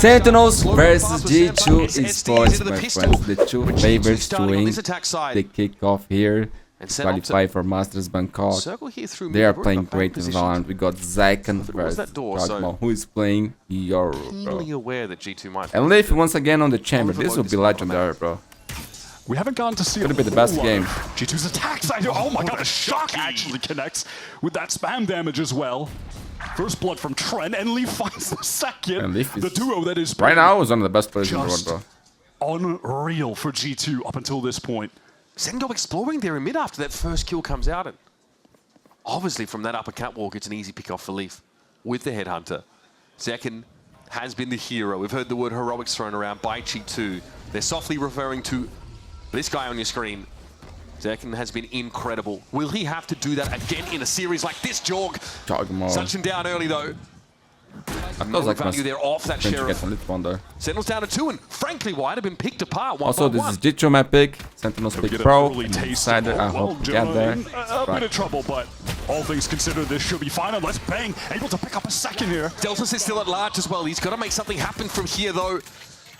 Sentinels versus G2 Esports, my friends. The two favorites to win the kickoff here. Qualify for Masters Bangkok. They are playing great in VALORANT. We got ZEKKEN versus JAWGEMO, who is playing Euro, bro. And Leaf once again on the chamber. This will be legendary, bro. We haven't gotten to see it. Could be the best game. G2's attack side. Oh my god, a shock actually connects with that spam damage as well. First blood from Trent, and Leaf finds the second. The duo that is right now is one of the best players in the world, bro. Unreal for G2 up until this point. Sendo exploring there in mid after that first kill comes out, and obviously from that upper catwalk it's an easy pick off for Leaf with the headhunter. ZEKKEN has been the hero. We've heard the word heroics thrown around by G2. They're softly referring to this guy on your screen. ZEKKEN has been incredible. Will he have to do that again in a series like this, JAWGEMO. Such him down early though. No value there off that sheriff. Sentinels down to 2, and frankly wide have been picked apart. Also, this is G2 map pick. Sentinels pick pro. Insider, I hope to get there. A bit of trouble, but all things considered, this should be fine. Unless Bang able to pick up a second here. Deltas is still at large as well. He's got to make something happen from here though,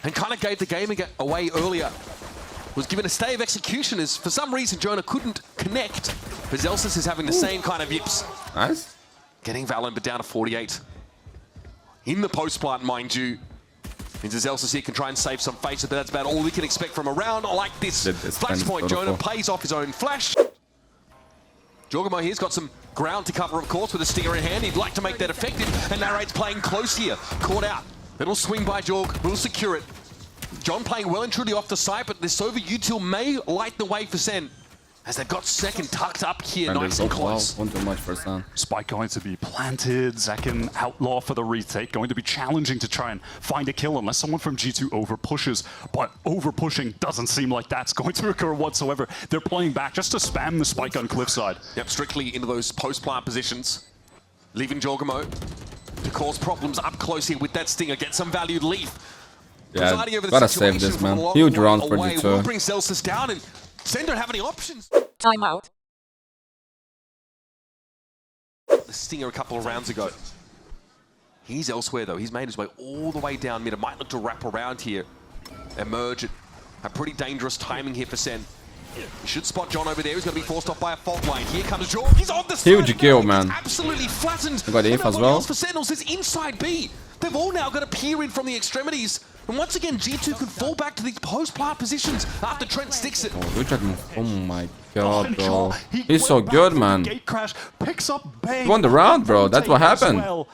and kind of gave the game away earlier. Was given a stay of execution as for some reason Jonah couldn't connect. But Zelsis is having the same kind of yips. Nice. Getting Valen, but down to 48. In the post plant, mind you. Means Zelsis here can try and save some faces, but that's about all we can expect from a round like this. Flashpoint, Jonah plays off his own flash. JAWGEMO here's got some ground to cover, of course, with a stinger in hand. He'd like to make that effective, and Narrate's playing close here. Caught out. It'll swing by Jorg, will secure it. John playing well and truly off the side, but this Sova util may light the way for Sen, as they've got ZEKKEN tucked up here, and nice and close. One too much for Sen. Spike going to be planted, ZEKKEN outlaw for the retake, going to be challenging to try and find a kill unless someone from G2 over pushes, but over pushing doesn't seem like that's going to occur whatsoever. They're playing back just to spam the spike on cliffside. Yep, strictly into those post-plant positions, leaving JAWGEMO to cause problems up close here with that stinger, get some valued Leaf. Yeah, gotta save this, man. Huge round for G2. Will bring Zelsis down, and Sen don't have any options. Timeout. The stinger a couple of rounds ago. He's elsewhere though. He's made his way all the way down mid. It might look to wrap around here. Emerge. A pretty dangerous timing here for Sen. He should spot John over there. He's going to be forced off by a fault line. Here comes Jorg. He's on the side. Huge kill, man. Absolutely flattened. I got the if as well. For Sentinels is inside B. They've all now got to peer in from the extremities. And once again, G2 can fall back to these post-plant positions after Trent sticks it. Oh my god, bro. He's so good, man. Gate crash, picks up Bang. He won the round, bro. That's what happened.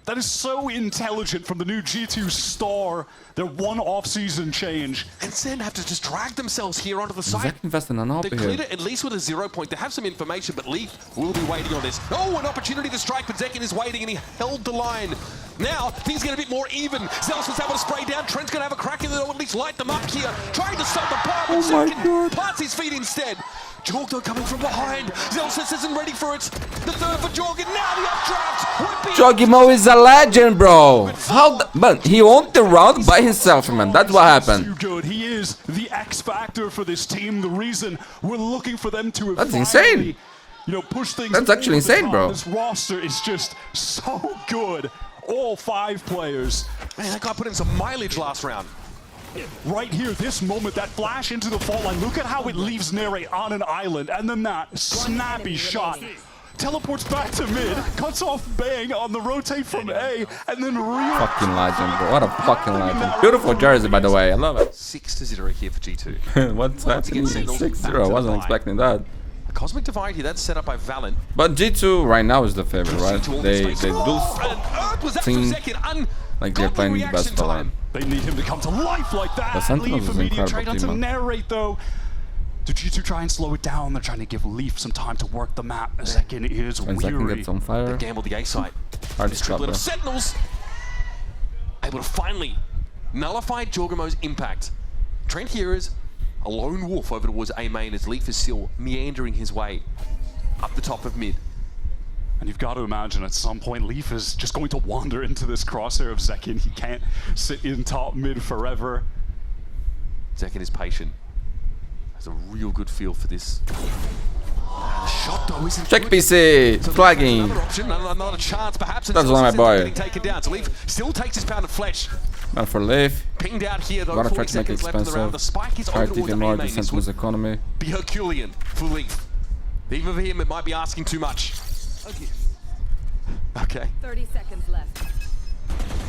That is so intelligent from the new G2 star. Their one off-season change. And Sen have to just drag themselves here onto the side. They cleared it at least with a 0 point. They have some information, but Leaf will be waiting on this. Oh, an opportunity to strike, but ZEKKEN is waiting, and he held the line. Now, things get a bit more even. Zealous was able to spray down. Trent's going to have a crack in it, or at least light them up here. Trying to stop the power, but ZEKKEN plants his feet instead. Jorg, though, coming from behind. Zelsis isn't ready for it. The third for Jorg, and now the updraft. JAWGEMO is a legend, bro. But he won the round by himself, man. That's what happened. Too good. He is the X factor for this team. The reason we're looking for them to That's insane. You know, push things. That's actually insane, bro. This roster is just so good. All 5 players. Man, that guy put in some mileage last round. Right here, this moment, that flash into the fault line. Look at how it leaves Nere on an island, and then that snappy shot. Teleports back to mid, cuts off Bang on the rotate from A, and then fucking legend, bro. What a fucking legend. Beautiful jersey, by the way. I love it. 6-0 here for G2. What's happening? 6-0. I wasn't expecting that. A Cosmic Divide here, that's set up by VALORANT. But G2 right now is the favorite, right? They do seem like they're playing the best VALORANT. They need him to come to life like that. The Sentinels is incredible team, Narrate though. Do G2 try and slow it down? They're trying to give Leaf some time to work the map. ZEKKEN is when ZEKKEN gets on fire, they gamble the A site. Hard to stop, of Sentinels able to finally nullify JAWGEMO's impact. Trent here is a lone wolf over towards A main as Leaf is still meandering his way up the top of mid. And you've got to imagine at some point Leaf is just going to wander into this crosshair of ZEKKEN. He can't sit in top mid forever. ZEKKEN is patient. Has a real good feel for this. The shot though isn't Check good. PC, So flagging. Another option, another chance perhaps. That's one, my boy. Getting taken down. So Leaf still takes his pound of flesh. Not for Leaf. Pinged out here though. Gotta try 40 to make it seconds left in the round. The expensive. spike is Try over to towards even the more A the main. This Sentinels would economy. be Herculean for Leaf. Even for him, it might be asking too much. Okay. 30 seconds left.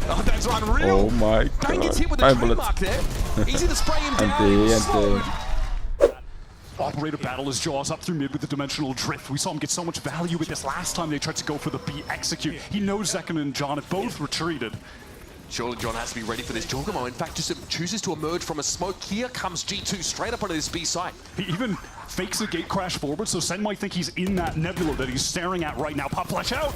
Oh, that's unreal. Oh my Bang gets god. hit with the trademark there. Easy to spray him down. Slowed. Operator battle his jaws up through mid with the dimensional drift. We saw him get so much value with this last time they tried to go for the B execute. He knows ZEKKEN and John have both retreated. Surely John has to be ready for this. JAWGEMO, in fact, just chooses to emerge from a smoke. Here comes G2 straight up onto this B site. He even fakes a gate crash forward, so Sen might think he's in that nebula that he's staring at right now. Pop flash out.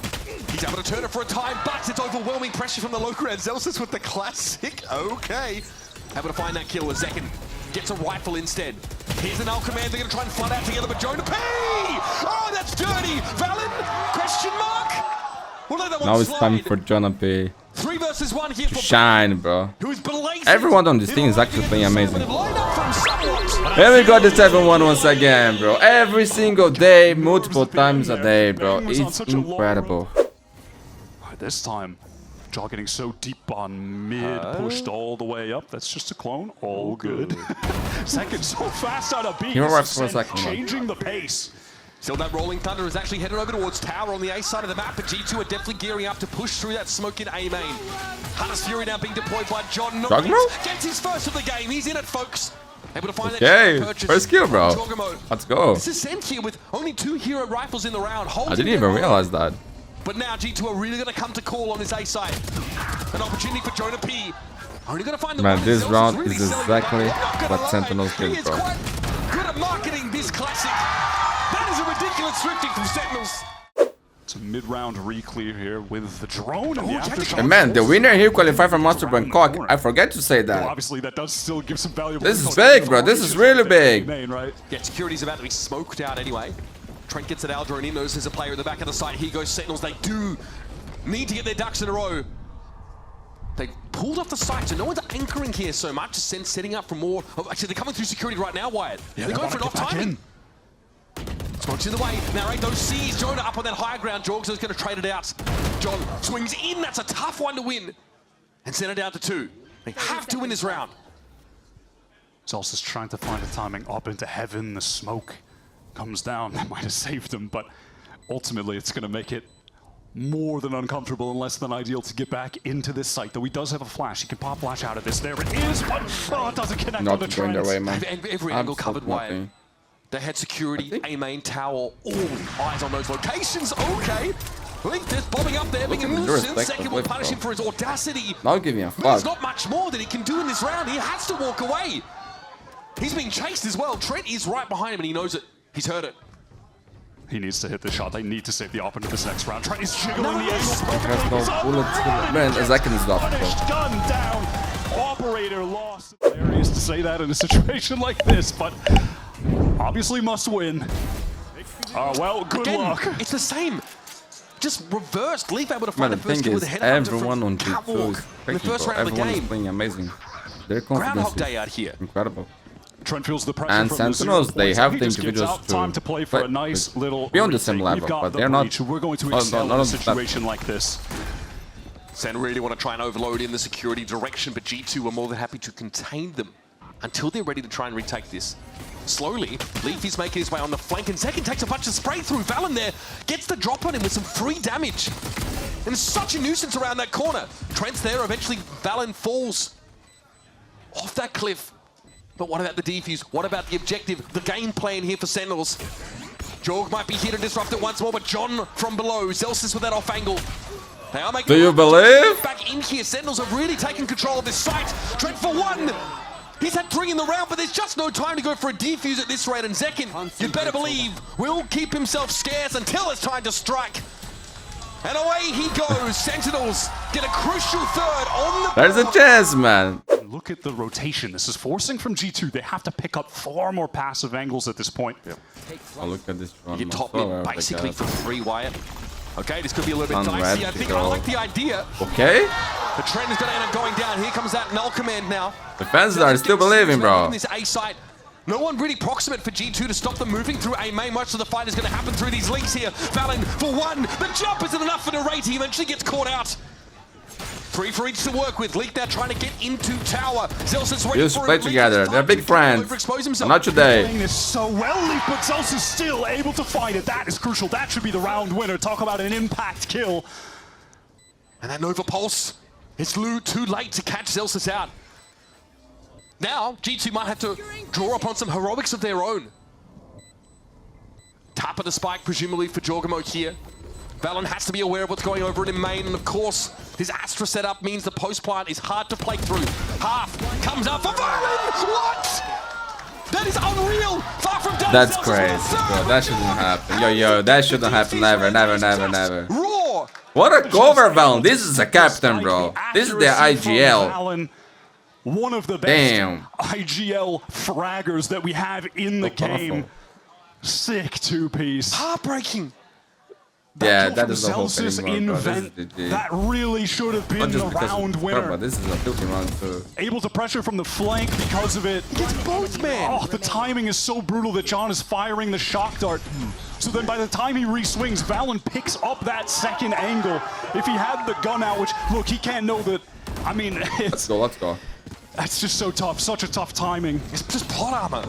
He's able to turn it for a time, but it's overwhelming pressure from the low ground. Zelsis with the classic. Okay. Able to find that kill as ZEKKEN gets a rifle instead. Here's an Command. They're going to try and flood out together, but Jonah P! Oh, that's dirty. Valen? Question mark? We'll let that one Now it's slide. time for Jonah P 3 versus 1 here to for shine, bro. who's blazing. Everyone on this team is actually playing amazing. Lined up from somewhat. And we got the 7-1 once again, bro. Every single day, multiple times a day, bro. It's incredible. This time, Jaw getting so deep on mid, pushed all the way up. That's just a clone. All good. ZEKKEN so fast out of B. Hero rifle for a second, changing the pace. Still, that Rolling Thunder is actually headed over towards Tower on the A side of the map, but G2 are definitely gearing up to push through that smoke in A main. Hunter's Fury now being deployed by John. JAWGEMO? Gets his first of the game. He's in it, folks. Able to find Okay, that purchase. first kill, bro. JAWGEMO. Let's go. This is Sent here with only 2 hero rifles in the round. I didn't even realize that. But now G2 are really going to come to call on this A side. An opportunity for Jonah P. Only going to find the Man, one. this Zelsis round really is selling exactly it back. Not gonna what lie. Sentinels He did, is bro. quite good at marketing this classic. That is a ridiculous thrifting from Sentinels. It's a mid-round re-clear here with the drone and the check it aftershock. out. And man, the winner here qualified for Masters Bangkok. I forget to say Well, that. obviously, that does still give some valuable. This is info. big, bro. This is really big. Main, right? Yeah, security's about to be smoked out anyway. Trent gets an Aldrone in, knows there's a player in the back of the site. Here goes Sentinels. They do need to get their ducks in a row. They pulled off the site, so no one's anchoring here so much. Just setting up for more. Oh, actually, they're coming through security right now, Wyatt. Yeah, they're going for an off timing. Smokes in the way. Now, right, those C's. Jonah up on that high ground. Jorgs is going to trade it out. John swings in. That's a tough one to win. And send it down to 2. They have to win this round. Zelsis trying to find a timing up into heaven. The smoke comes down. That might have saved him, but ultimately it's going to make it more than uncomfortable and less than ideal to get back into this site. Though he does have a flash. He can pop flash out of this. There it is. But oh, it doesn't connect on Not the going their trends. way, man. Every angle covered, Wyatt. Absolutely. They had security, A main, tower, all eyes on those locations. Okay. Link just bobbing up there, being a nuisance. Second will punish him for his audacity. Not giving a But there's fuck. not much more that he can do in this round. He has to walk away. He's being chased as well. Trent is right behind him and he knows it. He's heard it. He needs to hit the shot. They need to save the op into this next round. Trent is jiggling the Nice. angle. Has no bullets. Man, ZEKKEN is off, bro. Punished, gun down. Operator lost. Hilarious to say that in a situation like this, but obviously must win. Well, good Again, luck. it's the same. Just reversed. Leaf able to Man, find the the first thing kill with is, a head everyone on G2 catwalk is in the crazy, first bro. round of the Everyone is game. playing amazing. Their confidence Groundhog is Day out here. incredible. Trent feels the pressure And from the 0 Sentinels, they points. have He the just gets individuals out time to play for a but nice little be on the same retake. level, We've got but the they're not- breach. We're going to not excel in on a that- situation like this. Sen really want to try and overload in the security direction, but G2 are more than happy to contain them until they're ready to try and retake this. Slowly, Leafy's making his way on the flank, and ZEKKEN takes a bunch of spray through. Valen there gets the drop on him with some free damage. And it's such a nuisance around that corner. Trent's there, eventually Valen falls off that cliff. But what about the defuse? What about the objective? The game plan here for Sentinels. Jorg might be here to disrupt it once more, but John from below. Zelsis with that off angle. They are making Do you believe? back in here. Sentinels have really taken control of this site. Trent for 1. He's had 3 in the round, but there's just no time to go for a defuse at this rate. And ZEKKEN, you'd better believe, will keep himself scarce until it's time to strike. And away he goes. Sentinels get a crucial third on the There's a board. chance, man. Look at the rotation. This is forcing from G2. They have to pick up far more passive angles at this point. Oh, look at this one. You get top mid basically for 3, Wyatt. Okay, this could be a little bit dicey. I think I Unradical. like the idea. Okay? The trend is going to end up going down. Here comes that null command now. The fans are still believing, bro. This A site. No one really proximate for G2 to stop them moving through A main. Much of the fight is going to happen through these links here. Valen for 1. The jump isn't enough for the rate. He eventually gets caught out. Three for each to work with. Leak now trying to get into tower. Zelsa's ready Used for to play it. together. They're big friends. Not today. Playing this so well, Leaf, but Zelsa's still able to find it. That is crucial. That should be the round winner. Talk about an impact kill. And that Nova Pulse. It's too late to catch Zelsa's out. Now, G2 might have to draw upon some heroics of their own. Tap of the spike, presumably for JAWGEMO here. VALORANT has to be aware of what's going over in main, and of course, his Astra setup means the post plant is hard to play through. Half comes up for VALORANT! What? That is unreal! Far from done. That's crazy, bro. That shouldn't happen. Yo, that shouldn't happen. Never. Raw! What a cover, VALORANT. This is a captain, bro. This is the IGL. One of the best IGL fraggers that we have in the game. Sick two-piece. Heartbreaking. Yeah, that is the whole thing, bro. That really should have been the round winner. This is a filthy round too. Able to pressure from the flank because of it. He gets both, man. Oh, the timing is so brutal that John is firing the shock dart. So then by the time he re-swings, VALORANT picks up that second angle. If he had the gun out, which, look, he can't know that. I mean, it's... Let's go. That's just so tough. Such a tough timing. It's just plot armor.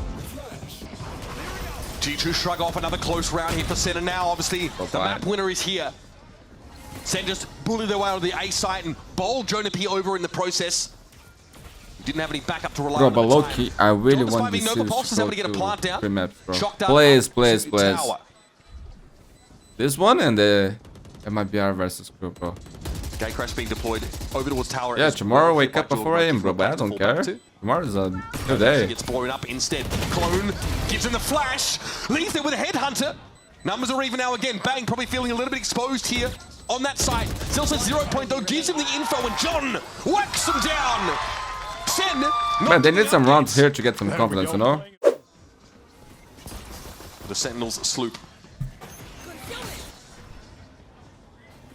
G2 shrug off another close round here for Sentinel. Now, obviously, the map winner is here. Sen just bullied their way out of the A site and bowled Jonah P over in the process. Didn't have any backup to rely on. Bro, but low-key, I really want this Nova Pulse is able to get a plant down. Please. This one and it might be our versus crew, bro. Gatecrash being deployed over towards tower. Yeah, tomorrow wake up at 4 AM, bro, but I don't care. Tomorrow's a new day. Gets blown up instead. Clone gives him the flash. Leaves it with a headhunter. Numbers are even now again. Bang probably feeling a little bit exposed here on that side. Zelsa 0 point though gives him the info and John whacks him down. Sen. Man, they need some rounds here to get some confidence, you know? The Sentinels sloop.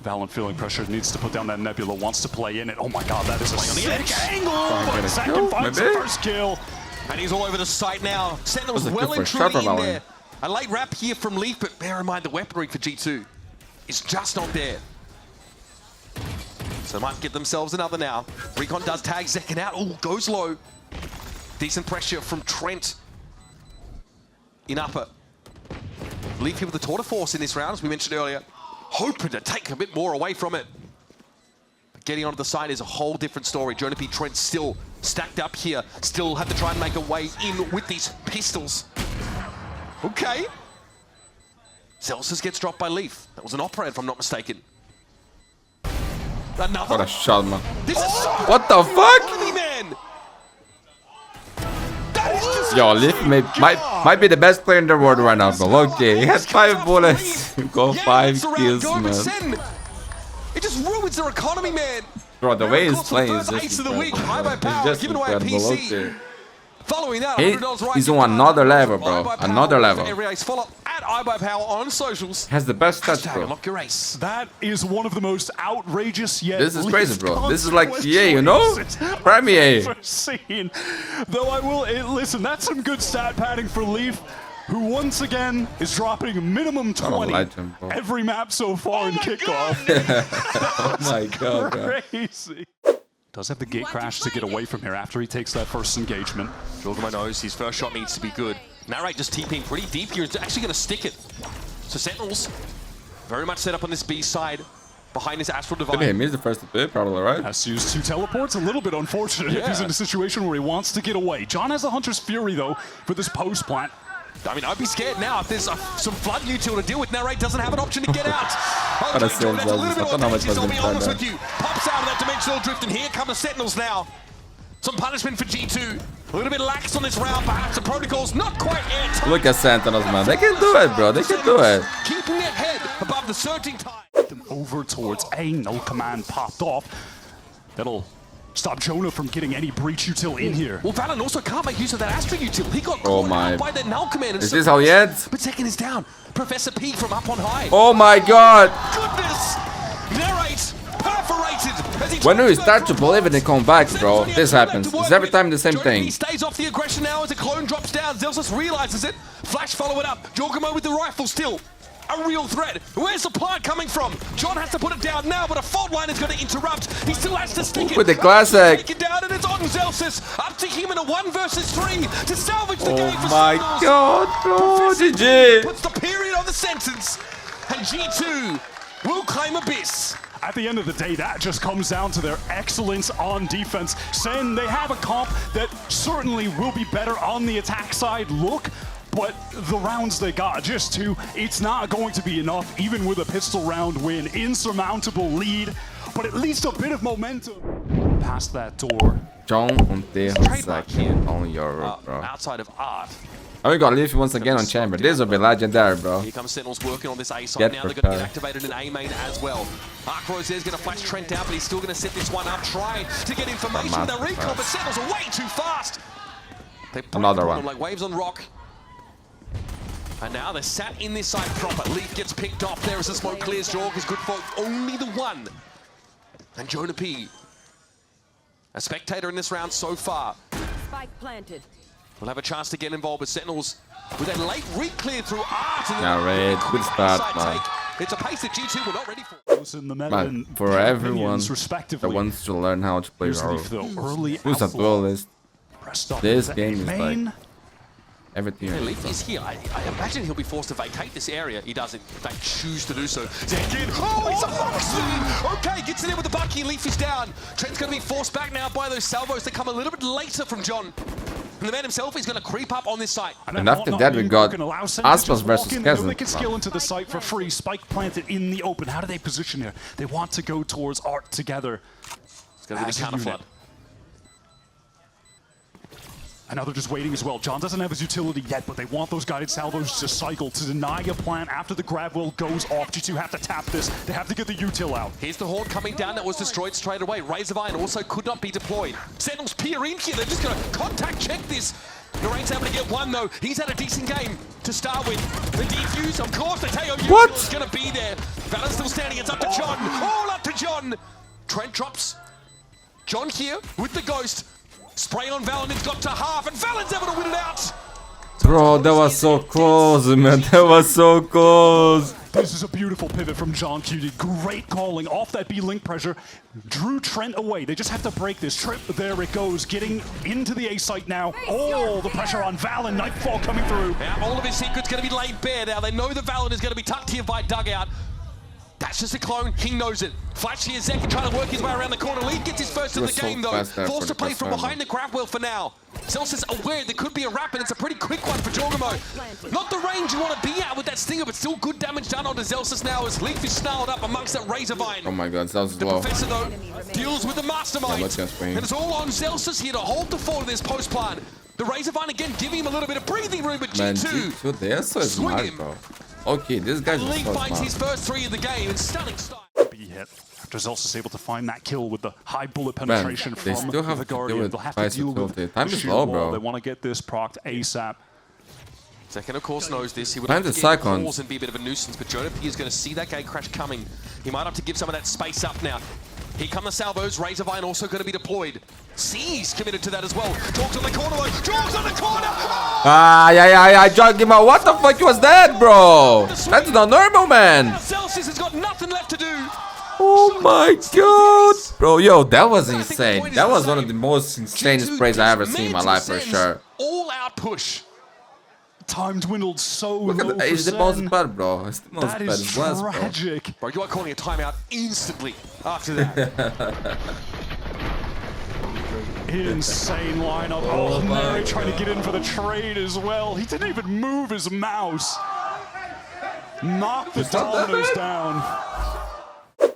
VALORANT feeling pressure, needs to put down that Nebula, wants to play in it. Oh my god, that is a sick angle! But Second finds the first kill. And he's all over the site now. Sentinels well and truly in there. A late wrap here from Leaf, but bear in mind the weaponry for G2 is just not there. So they might get themselves another now. Recon does tag ZEKKEN out. Oh, goes low. Decent pressure from Trent in upper. Leaf here with the tour de force in this round, as we mentioned earlier. Hoping to take a bit more away from it. But getting onto the side is a whole different story. Jonah P. Trent still stacked up here. Still have to try and make a way in with these pistols. Okay. Zelsa's gets dropped by Leaf. That was an operator, if I'm not mistaken. Another. What a shot, man. This is so what the fuck? Man. That is just Yo, Leaf might be the best player in the world right now, bro. Okay, he has 5 bullets. Go 5 kills, man. It just ruins their economy, man. Bro, the way he's playing is just incredible. Following that, he's on another level, bro. Another level. Follow at iBuyPower on socials. Has the best stats, bro. Lock your ace. That is one of the most outrageous yet. This is crazy, bro. This is like EA, you know? Premier. Though I will listen. That's some good stat padding for Leaf, who once again is dropping minimum 20 every map so far in Kickoff. Oh my god, bro. Crazy. Does have the gate crash to get away from here after he takes that first engagement. JAWGEMO knows his first shot needs to be good. Narrate just TPing pretty deep here. He's actually going to stick it. So Sentinels very much set up on this B side behind his Astral Divine. Didn't hit me the first to bit, probably, right? Has to use 2 teleports. A little bit unfortunate if he's in a situation where he wants to get away. John has the Hunter's Fury, though, for this post plant. I mean, I'd be scared now if there's some flood util to deal with. Narrate doesn't have an option to get out. Pops out of that dimensional drift, and here come the Sentinels now. Some punishment for G2. A little bit lax on this round, perhaps the protocol's not quite airtight. Look at Sentinels, man. They can do it, bro. They can do it. Keeping their head above the surging tide. Over towards A, no command popped off. That'll stop Jonah from getting any breach util in here. Well, VALORANT also can't make use of that Astra util. He got caught out by that null command. Is this how he ends? But ZEKKEN is down. Professor P from up on high. Oh my god. Goodness. Narrate. Perforated. When do we start to believe in the comebacks, bro? This happens. It's every time the same thing. He stays off the aggression now as the clone drops down. Zelsa realizes it. Flash follow it up. JAWGEMO with the rifle still. a real threat. Where's the plant coming from? John has to put it down now, but a fault line is going to interrupt. He still has to stick it. With the classic. Take it down, and it's on Zelsis. Up to him in a 1 versus 3 to salvage the game for my Sentinels. god, bro, GG. Puts the period on the sentence, and G2 will claim Abyss. At the end of the day, that just comes down to their excellence on defense. Sen, they have a comp that certainly will be better on the attack side look, but the rounds they got, just 2, it's not going to be enough, even with a pistol round win. Insurmountable lead, but at least a bit of momentum past that door. John on ZEKKEN on your bro. Outside of art. And we got Leafy once again on chamber. This will be legendary, bro. Here comes Sentinels working on this A side now. They're going to get activated in A main as well. Arkrose is going to flash Trent out, but he's still going to set this one up, trying to get information with the recall, but Sentinels are way too fast. Another one. Like waves on rock. And now they're sat in this side proper. Leaf gets picked off there as the smoke clears. Jorg is good for only the 1. And Jonah P, a spectator in this round so far. Spike planted. We'll have a chance to get involved with Sentinels with a late re-clear through art. And yeah, Red, good start, man. It's a pace that G2 were not ready for. Man, for everyone that wants to learn how to play who's a duelist, this game is like everything. Yeah, Leaf is here. I imagine he'll be forced to vacate this area. He doesn't, in fact, choose to do so. ZEKKEN, oh, he's a foxy! Okay, gets in there with the Bucky. Leaf is down. Trent's going to be forced back now by those salvos that come a little bit later from John. And the man himself is going to creep up on this site. And after that, we got Aspas versus Kazan. They can skill into the site for free. Spike planted in the open. How do they position here? They want to go towards Art together. It's going to be the counter flood. And now they're just waiting as well. John doesn't have his utility yet, but they want those guided salvos to cycle, to deny a plant after the grab wheel goes off. G2 have to tap this. They have to get the util out. Here's the Horde coming down that was destroyed straight away. Razor Vine also could not be deployed. Sentinels peer in here. They're just going to contact check this. Narain's able to get 1 though. He's had a decent game to start with. The defuse, of course, the Teo is going to be there. Valor's still standing. It's up to John. All up to John. Trent drops. John here with the Ghost. Spray on Valen, it's got to half, and Valen's able to win it out! Bro, that was so close, man. That was so close. This is a beautiful pivot from John QD. Great calling off that B-link pressure. Drew Trent away. They just have to break this trip. There it goes. Getting into the A site now. Oh, the pressure on Valen. Nightfall coming through. Now, all of his secrets going to be laid bare now. They know the Valen is going to be tucked here by Dugout. That's just a clone, he knows it. Flash here, ZEKKEN trying to work his way around the corner. Lead gets his first in the game though. Forced to play from behind the grab wheel for now. Zelsis aware there could be a wrap, and it's a pretty quick one for JAWGEMO. Not the range you want to be at with that stinger, but still good damage done onto Zelsis now as Leaf is snarled up amongst that Razor Vine. Oh my god, Zelsis The low. Professor though deals with the Mastermind. Yeah, and it's all on Zelsis here to hold the fort of this post plant. The Razor Vine again giving him a little bit of breathing room, but Man, G2 they're so smart, bro. Okay, this guy's so Leaf finds smart. his first 3 of the game in stunning style. Be hit. After Zelsis is able to find that kill with the high bullet penetration they from still have the to Guardian. do it They'll have twice to deal to with the time the is sheer low, wall. bro. They want to get this procced ASAP. ZEKKEN, of course, knows this. He would Find like the to get Cyclones. calls and be a bit of a nuisance, but Jonah P is going to see that gate crash coming. He might have to give some of that space up now. Here come the salvos. Razor Vine also going to be deployed. C's committed to that as well. Jorg's on the corner though. Jorg's on the corner! Yeah, JAWGEMO, what the fuck was that, bro? That's not normal, man. Celsius has got nothing left to do. Oh my god. Bro, yo, that was insane. That was one of the most insane sprays I ever seen in my life for sure. All out push. Time dwindled so Look at low the, it's the for most Sen. bad, bro. It's the most That bad. is It was, bro. tragic. Bro, you are calling a timeout instantly after that. Insane lineup. Oh, Mary trying to get in for the trade as well. He didn't even move his mouse. Knock the dominoes down.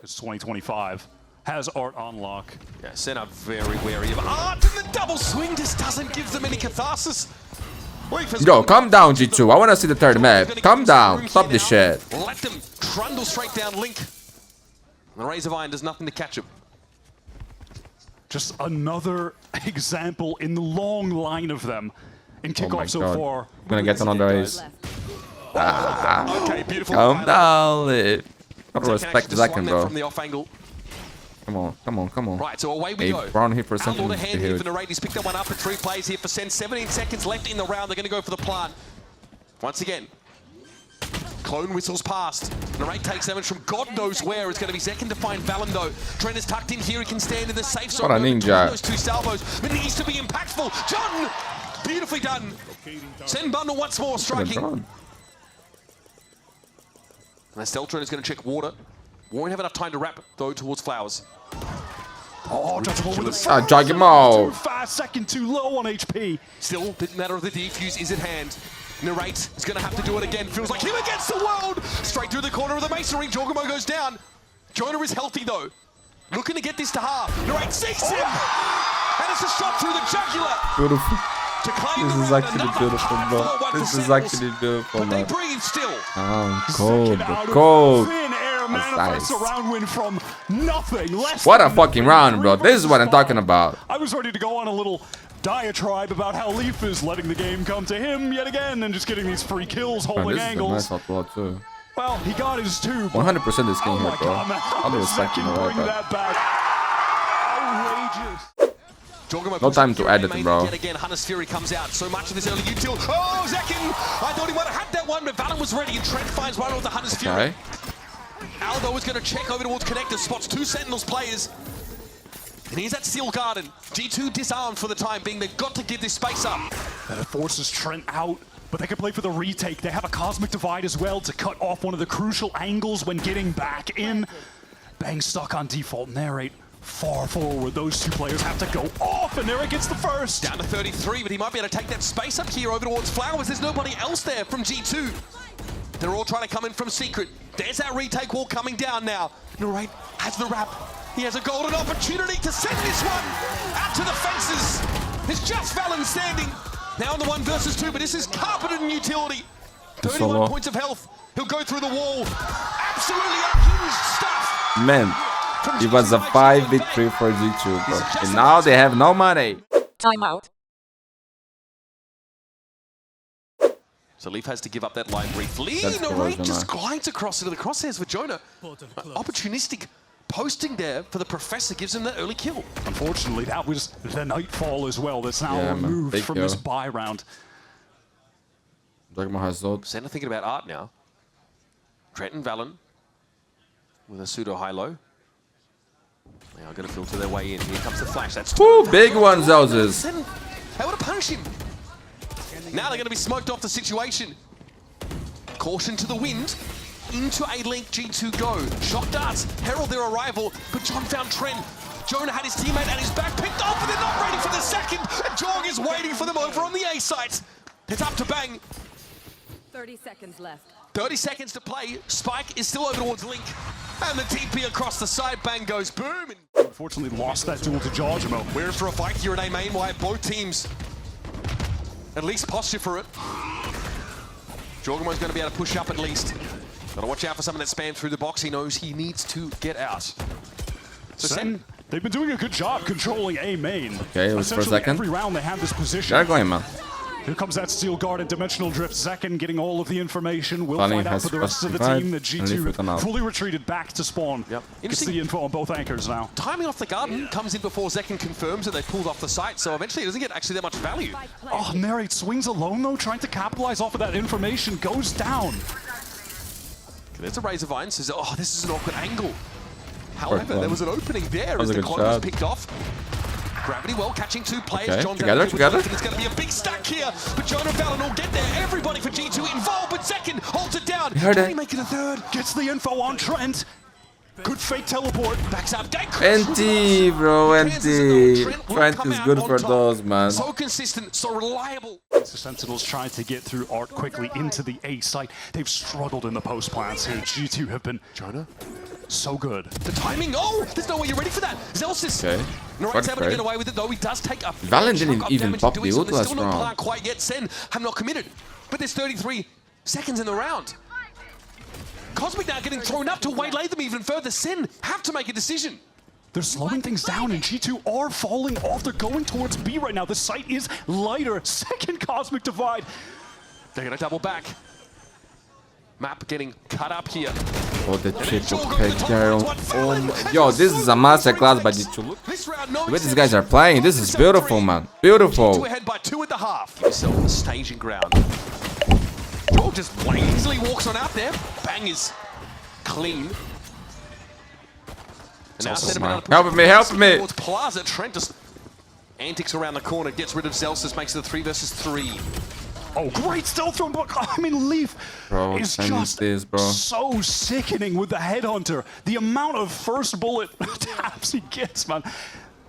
It's 2025. Has Art on lock. Yeah, Sen are very wary of Art, and the double swing just doesn't give them any catharsis. Yo, calm down, G2. I want to see the third map. Calm down. Stop this shit. Let them trundle straight down Link. The Razor Vine does nothing to catch him. Just another example in the long line of them in Kickoff so far. I'm gonna get another ace. Okay, beautiful. Calm down, Liv. Gotta respect ZEKKEN, bro. From the off angle. Come on. Right, so away we go. Brown here for Outlaw Sentinels. the hand here for Narade. He's picked that one up in 3 plays here for Sen. 17 seconds left in the round. They're going to go for the plant. Once again. Clone whistles past. Narrate takes damage from God knows where. It's going to be ZEKKEN to find Valen though. Trent is tucked in here. He can stand in the safe zone. What a ninja. Those two salvos, but it needs to be impactful. John, beautifully done. Send bundle once more, striking. And Steltron is going to check water. Won't have enough time to wrap though towards Flowers. Oh, JAWGEMO. Too fast, ZEKKEN too low on HP. Still, didn't matter if the defuse is at hand. Narrate is going to have to do it again. Feels like him against the world. Straight through the corner of the masonry. JAWGEMO goes down. Jonah is healthy though. Looking to get this to half. Narrate sees him. And it's a shot through the jugular. Beautiful. This is actually beautiful, bro. This is actually beautiful, but man. they breathe still. Cold, cold. Manifests a round win from nothing. What a fucking round, bro. This is what I'm talking about. I was ready to go on a little diatribe about how Leaf is letting the game come to him yet again and just getting these free kills, holding angles. Nice too. Well, he got his two. 100% this game here, bro. All the respect, you know, bring that back. Outrageous. No time to edit, bro. Yet again, Hunter's Fury comes out. So much of this early util. Oh, ZEKKEN! I thought he might have had that one, but Valen was ready, and Trent finds one with the Hunter's Fury. Aldo is going to check over towards connector, spots two Sentinels players. And he's at Steel Garden. G2 disarmed for the time being. They've got to give this space up. That forces Trent out, but they can play for the retake. They have a Cosmic Divide as well to cut off one of the crucial angles when getting back in. Bang stuck on default. Narrate far forward. Those two players have to go off, and Narrate gets the first. Down to 33, but he might be able to take that space up here over towards Flowers. There's nobody else there from G2. They're all trying to come in from secret. There's that retake wall coming down now. Narrate has the wrap. He has a golden opportunity to send this one out to the fences. It's just Valen standing. Now on the 1 versus 2, but this is carpeted in utility. 31 points of health. He'll go through the wall. Absolutely unhinged stuff. Man, it was a 5 victory for G2, bro. And now they have no money. Timeout. So Leaf has to give up that line briefly. Narrate just glides across into the crosshairs for Jonah. Opportunistic posting there for the Professor gives him that early kill. Unfortunately, that was the Nightfall as well. That's now removed from this buy round. JAWGEMO has Zod. Sentinel thinking about art now. Trent and Valen with a pseudo high-low. They are going to filter their way in. Here comes the flash. That's two big ones, Zoses. How would to punish him? Now they're going to be smoked off the situation. Caution to the wind. Into a link, G2 go. Shock darts herald their arrival, but John found Trent. Jonah had his teammate at his back, picked off, and they're not ready for the second. And Jorg is waiting for them over on the A site. It's up to Bang. 30 seconds left. 30 seconds to play. Spike is still over towards Link. And the TP across the side. Bang goes boom. Unfortunately lost that duel to JAWGEMO. We're in for a fight here in A main. Why both teams at least posture for it. JAWGEMO's going to be able to push up at least. Gotta watch out for someone that spam through the box. He knows he needs to get out. So Sen, they've been doing a good job controlling A main. Okay, it was for a second. Every round they have this position. Gotta go in, man. Here comes that Steel Guard and Dimensional Drift. ZEKKEN getting all of the information. We'll find out for the rest of the team that G2 fully retreated back to spawn. Yep. Gets the info on both anchors now. Timing off the garden comes in before ZEKKEN confirms that they pulled off the site, so eventually it doesn't get actually that much value. Oh, Narrate swings alone though, trying to capitalize off of that information, goes down. There's a Razor Vine, says, oh, this is an awkward angle. However, there was an opening there as the clock was picked off. Gravity well catching two players. Okay, John together. It's going to be a big stack here, but Jonah and Valen will get there. Everybody for G2 involved, but ZEKKEN holds it down. Can he make it a third? Gets the info on Trent. Good fake teleport. Backs up. NT, bro, NT. Trent is good for those, man. So consistent, so reliable. The Sentinels trying to get through Art quickly into the A site. They've struggled in the post plants here. G2 have been so good. The timing, oh, there's no way you're ready for that. Zelsis. Okay. Narrate's able to get away with it though. He does take a Valen didn't even pop the ult last round. Still not quite yet. Sen have not committed, but there's 33 seconds in the round. Cosmic now getting thrown up to waylay them even further. Sen have to make a decision. They're slowing things down, and G2 are falling off. They're going towards B right now. The site is lighter. Second Cosmic Divide. They're going to double back. Map getting cut up here. Oh, the triple pick, oh, yo, this is a masterclass by G2. The way these guys are playing, this is beautiful, man. Beautiful. G2 ahead by 2 at the half. Give yourself the staging ground. Jaw just lazily walks on out there. Bang is clean. And now Help me, help me! Towards Plaza. Trent just antics around the corner, gets rid of Zelsis, makes it a 3 versus 3. Oh, great stealth from I mean, Leaf Bro, is just so sickening with the headhunter. The amount of first bullet taps he gets, man.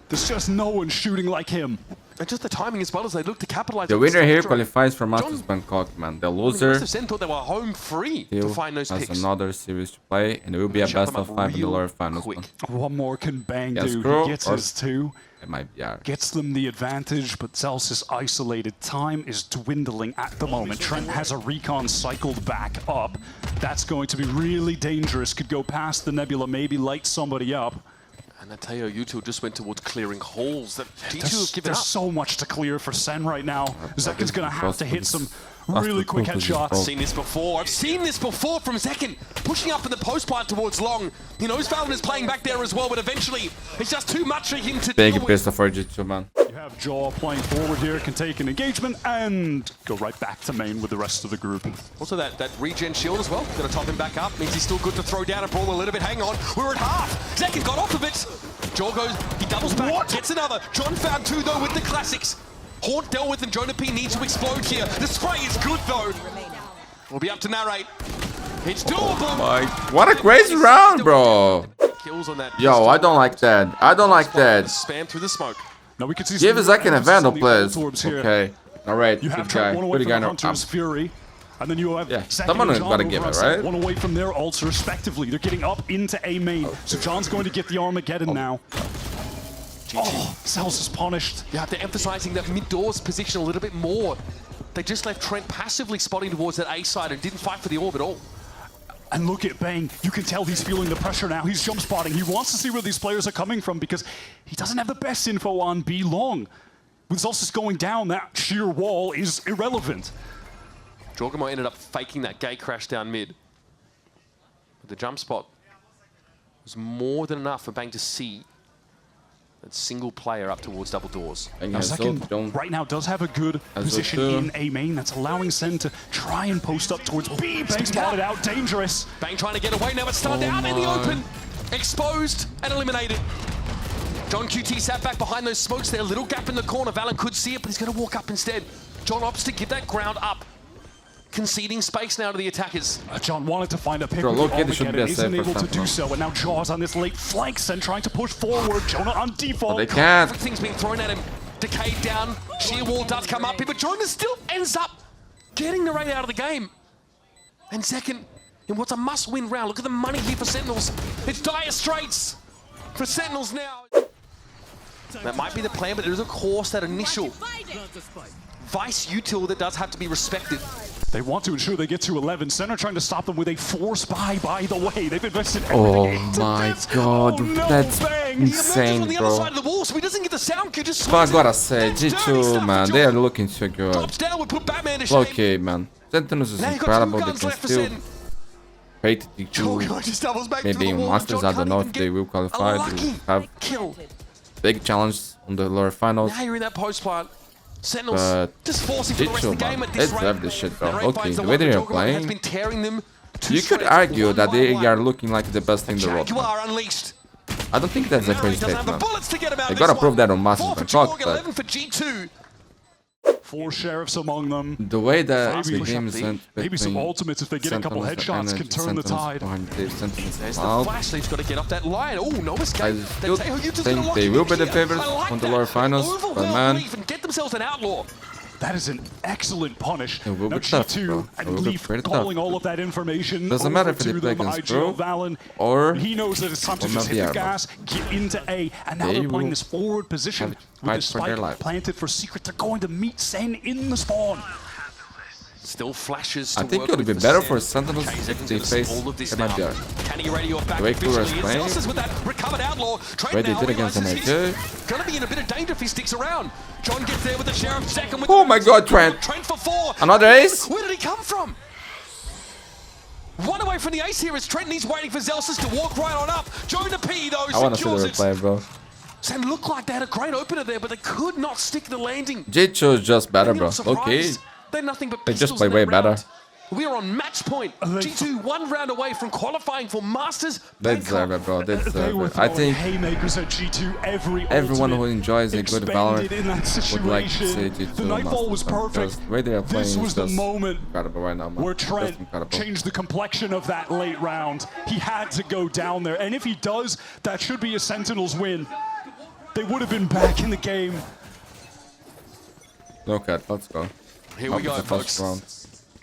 There's just no one shooting like him. And just the timing as well as they look to capitalize. The winner here qualifies for Masters Bangkok, man. The loser thought they were home free to find those has picks. another series to play, and it will be a best of 5 in the lower finals. What more can Bang Yes, do? girl, He gets his 2. It might be ours. Gets them the advantage, but Zelsis isolated. Time is dwindling at the moment. Trent has a recon cycled back up. That's going to be really dangerous. Could go past the Nebula, maybe light somebody up. And I tell you, U2 just went towards clearing holes that G2 have given There's up. so much to clear for Sen right now. ZEKKEN's going to have to hit some really quick headshots. I've seen this before. I've seen this before from ZEKKEN. Pushing up in the post plant towards long. He knows VALORANT is playing back there as well, but eventually it's just too much for him to Big deal with. pistol for G2, man. You have Jaw playing forward here, can take an engagement and go right back to main with the rest of the group. Also that regen shield as well. Gonna top him back up. Means he's still good to throw down and brawl a little bit. Hang on, we're at half. ZEKKEN got off of it. Jaw goes, he doubles back, gets another. John found 2 though with the classics. Haunt dealt with and Jonah P needs to explode here. The spray is good though. We'll be up to narrate. It's doable. What a crazy round, bro. Kills on that. Yo, I don't like that. I don't like that. Spam through the smoke. Now we can see Give some ZEKKEN a vandal, please. here. Okay. Alright, You good have guy. Trent one away Good from guy. the No, Hunter's Fury. And then you have yeah, ZEKKEN someone and has John gotta give over it, on right? One away from their ults respectively. They're getting up into A main. So John's going to get the Armageddon now. Oh, Cells is punished. Yeah, they're emphasizing that mid-doors position a little bit more. They just left Trent passively spotting towards that A side and didn't fight for the orb at all. And look at Bang. You can tell he's feeling the pressure now. He's jump spotting. He wants to see where these players are coming from because he doesn't have the best info on B long. With Zelsis going down, that sheer wall is irrelevant. JAWGEMO ended up faking that gate crash down mid. But the jump spot was more than enough for Bang to see that single player up towards double doors. Now ZEKKEN right now does have a good position in A main that's allowing Sen to try and post up towards B. Bang spotted out, dangerous. Bang trying to get away now, but stunned out in the open. Exposed and eliminated. John QT sat back behind those smokes there, little gap in the corner. VALORANT could see it, but he's going to walk up instead. John opts to give that ground up. Conceding space now to the attackers. John wanted to find a pick Bro, with look, the it should be Armageddon, a isn't safe able to first do half, so, and now Jaws on this late flank, Sen trying to push forward. Jonah on default. They can't. Everything's being thrown at him. Decayed down. Sheer wall does come up here, but Jonah still ends up getting the raid out of the game. And ZEKKEN, in what's a must-win round. Look at the money here for Sentinels. It's dire straits for Sentinels now. That might be the plan, but there is, of course, that initial vice util that does have to be respected. They want to ensure they get to 11. Sen are trying to stop them with a force buy, by the way. They've invested everything into my this. god, Oh, no, that's Bang. insane, on the bro. other side of the wall, so he doesn't get the sound cue. Just But I gotta say, G2, man, they are looking so good. drops down, would put Batman to shame. Okay, man. Sentinels is Now you've got incredible. two They guns can left for still Sen. fate the JAWGEMO just doubles back maybe to the in wall. Masters. John I don't know can't if even they will get qualify. a They lucky will have kill. big challenge on the lower finals. Now you're in that post plant. Sentinels But just forcing for the rest of the G2, game man, at this let's rate. have this shit, bro. Now, Ray Okay, finds the one, way they but are JAWGEMO playing, has been tearing them to you could shreds, argue one that by they one. are looking like the best in the world. man. Jaguar unleashed. I don't think that's a Now he crazy doesn't have the statement. bullets to get him out They of gotta this prove one. that on Masters 4 for Bangkok, JAWG, but 11 for G2. 4 sheriffs among them. the way that Maybe the game is went Maybe some between ultimates if they get a couple Sentinels headshots and can turn the Sentinels tide. behind the Sentinels There's the out. flash. He's got to get up that line. Oh, no I escape. still think they will be the favorites on the lower finals, but man, Even get themselves an outlaw. That is an excellent punish. It will Now be tough, G2 bro. It and will be Leaf pretty calling tough. all of that information Doesn't over matter if they to play them. against IGL Bro VALORANT. or He knows that it's time to or just hit the Mundi, gas, get into A, and now They they're playing will this forward position have to with fight the for their spike life. planted for Secret. They're going to meet Sen in the spawn. Still flashes to I think work it would be with better Sen. for Sentinels Okay, if Zetken's they gonna see face all of this MIBR. now. Can he ready off back The way Kura is officially? playing, Zelsis with that recovered outlaw. Trent way they now did against realizes NA2. he's gonna be in a bit of danger if he sticks around. John gets there with the sheriff. Second with Oh the my god, Trent! Trent for 4. Another ace? Where did he come from? One away from the ace here as Trent, and he's waiting for Zelsis to walk right on up. Jonah P, though, I wanna see the secures it. replay, bro. Sen looked like they had a great opener there, but they could not stick the landing. G2 is just better, Maybe bro. not surprised. Okay, They're nothing but they just pistols play in way that better. round. We are on match point. G2 one round away from qualifying for Masters They deserve it, bro. They They deserve were it. I throwing think haymakers at G2 everyone who ultimate enjoys a good expended Valorant in that would like to see situation. G2 The nightfall was Masters, because perfect. the way they are playing This is was the just moment incredible right now, man. where Just Trent incredible. changed the complexion of that late round. He had to go down there, and if he does, that should be a Sentinels win. They would have been back in the game. Okay, let's go. Here we Up go, to the first folks. round.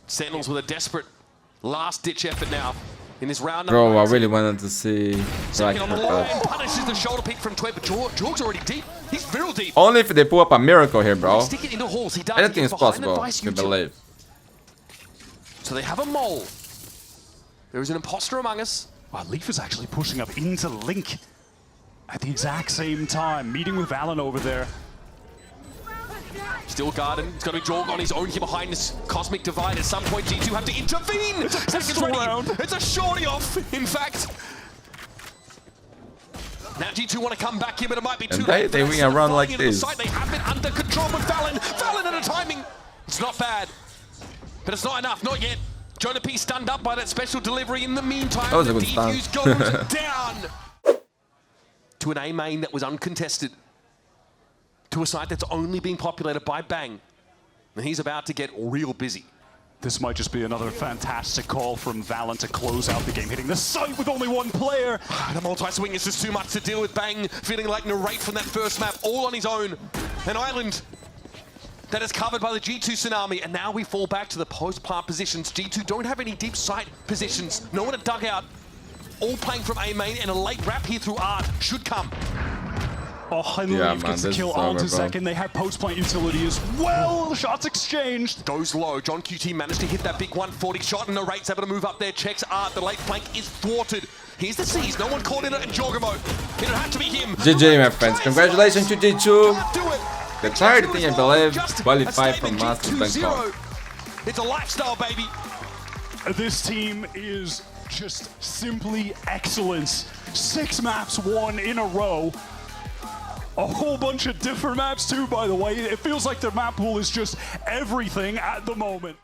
Sentinels with a desperate last-ditch effort now in this round. Bro, I really wanted to see Second on the line, like punishes the shoulder pick from Tweb, but Jorg's already deep. He's real deep. only if they pull up a miracle here, bro. Stick it into halls. He does. Anything He is gets behind possible, the if you Vice believe. So they have a mole. There is an imposter among us. Wow, Leaf is actually pushing up into Link at the exact same time, meeting with Valen over there. Still guarded. It's got to be Jorg on his own here behind this cosmic divide. At some point, G2 have to intervene. It's a Seconds pistol ready. round. It's a shorty off, in fact. Now G2 want to come back here, but it might be too And late. they wing around like Flying into the this. site, they have it under control with Valen. Valen at a timing. It's not bad, but it's not enough. Not yet. Jonah P stunned up by that special delivery. In the meantime, That was a the good stun. defuse goes down to an A main that was uncontested, to a site that's only being populated by Bang. And he's about to get real busy. This might just be another fantastic call from Valen to close out the game, hitting the site with only one player. The multi-swing is just too much to deal with. Bang feeling like Narrate from that first map, all on his own. An island that is covered by the G2 tsunami, and now we fall back to the post-plant positions. G2 don't have any deep site positions. No one at dugout. All playing from A main, and a late wrap here through Art should come. Oh, and Yeah, Leaf man, gets the this kill is onto over, bro. ZEKKEN. They have post-plant utility as well. Shots exchanged. Goes low. John QT managed to hit that big 140 shot, and Narrate's able to move up there. Checks Art. The late flank is thwarted. Here's the C's. No one caught in it, and JAWGEMO. It'll have to be him. GG, my friends. Congratulations to G2. Can't do it. The third thing, I believe, Just qualified a from statement, Masters G2-0. Bangkok. It's a lifestyle, baby. This team is just simply excellence. 6 maps won in a row. A whole bunch of different maps too, by the way. It feels like their map pool is just everything at the moment.